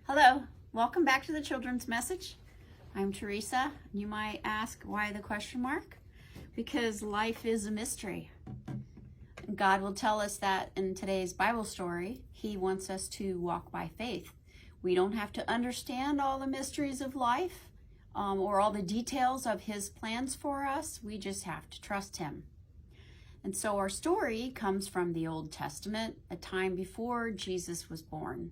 Hello, welcome back to the Children's Message. I'm Teresa. You might ask, why the question mark? Because life is a mystery. God will tell us that in today's Bible story. He wants us to walk by faith. We don't have to understand all the mysteries of life or all the details of His plans for us. We just have to trust Him. And so our story comes from the Old Testament, a time before Jesus was born.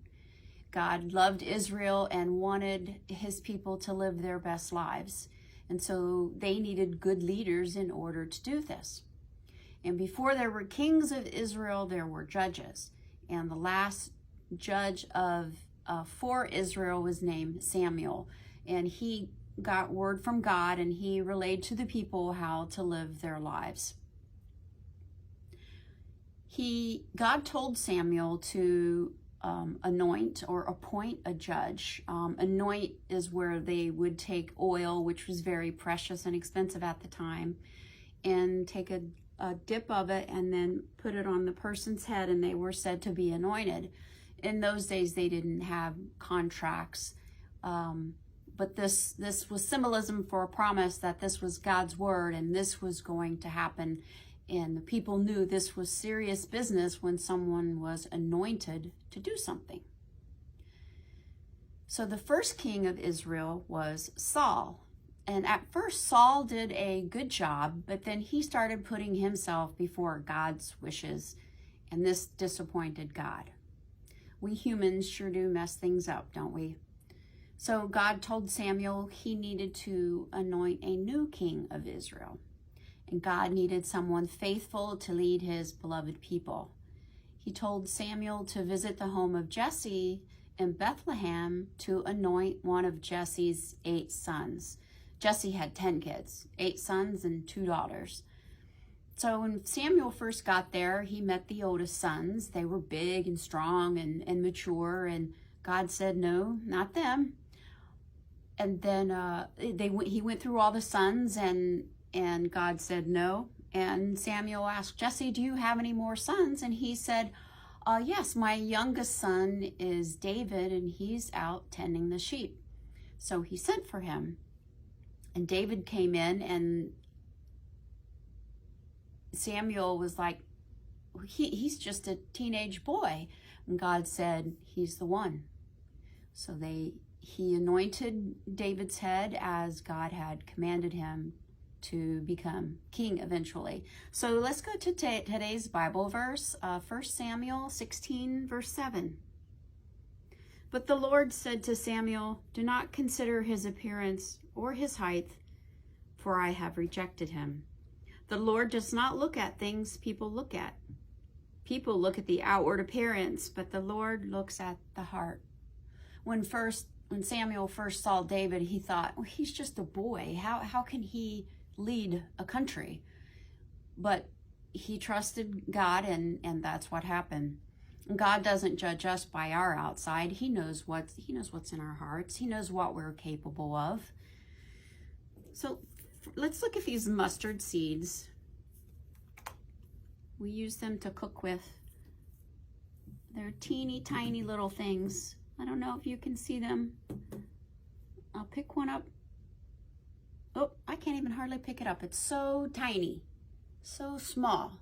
God loved Israel and wanted His people to live their best lives. And so they needed good leaders in order to do this. And before there were kings of Israel, there were judges. And the last judge for Israel was named Samuel. And he got word from God, and he relayed to the people how to live their lives. God told Samuel to anoint or appoint a judge. Anoint is where they would take oil, which was very precious and expensive at the time, and take a dip of it and then put it on the person's head, and they were said to be anointed. In those days, they didn't have contracts, but this was symbolism for a promise that this was God's word and this was going to happen. And the people knew this was serious business when someone was anointed to do something. So the first king of Israel was Saul. And at first, Saul did a good job, but then he started putting himself before God's wishes, and this disappointed God. We humans sure do mess things up, don't we? So God told Samuel he needed to anoint a new king of Israel. And God needed someone faithful to lead His beloved people. He told Samuel to visit the home of Jesse in Bethlehem to anoint one of Jesse's 8 sons. Jesse had 10 kids, 8 sons and 2 daughters. So when Samuel first got there, he met the oldest sons. They were big and strong and mature, and God said, no, not them. And then he went through all the sons, and God said no. And Samuel asked Jesse, do you have any more sons? And he said, yes, my youngest son is David, and he's out tending the sheep. So he sent for him. And David came in, and Samuel was like, he's just a teenage boy. And God said, he's the one. So he anointed David's head as God had commanded him to become king eventually. So let's go to today's Bible verse, 1 Samuel 16, verse 7. But the Lord said to Samuel, do not consider his appearance or his height, for I have rejected him. The Lord does not look at things people look at. People look at the outward appearance, but the Lord looks at the heart. When Samuel first saw David, he thought, well, he's just a boy. How can he lead a country? But he trusted God, and that's what happened. God doesn't judge us by our outside. He knows what's in our hearts. He knows what we're capable of. So let's look at these mustard seeds. We use them to cook with. They're teeny tiny little things. I don't know if you can see them. I'll pick one up. Oh, I can't even hardly pick it up. It's so tiny, so small.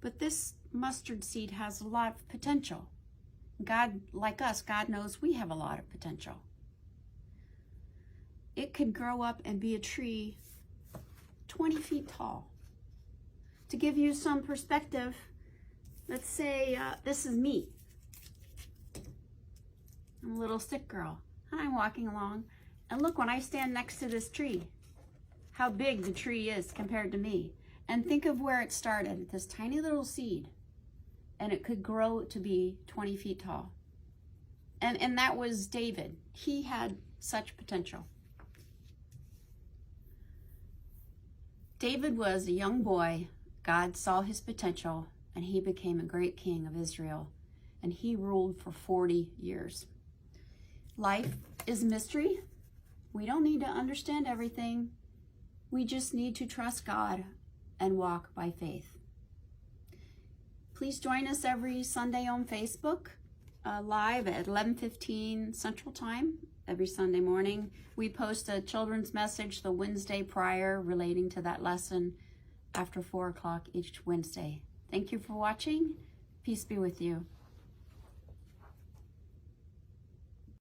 But this mustard seed has a lot of potential. God, like us, God knows we have a lot of potential. It could grow up and be a tree 20 feet tall. To give you some perspective, let's say this is me. I'm a little sick girl, and I'm walking along. And look, when I stand next to this tree, how big the tree is compared to me. And think of where it started, this tiny little seed. And it could grow to be 20 feet tall. And that was David. He had such potential. David was a young boy. God saw his potential, and he became a great king of Israel. And he ruled for 40 years. Life is mystery. We don't need to understand everything. We just need to trust God and walk by faith. Please join us every Sunday on Facebook. live at 11:15 Central Time every Sunday morning. We post a children's message the Wednesday prior relating to that lesson after 4 o'clock each Wednesday. Thank you for watching. Peace be with you.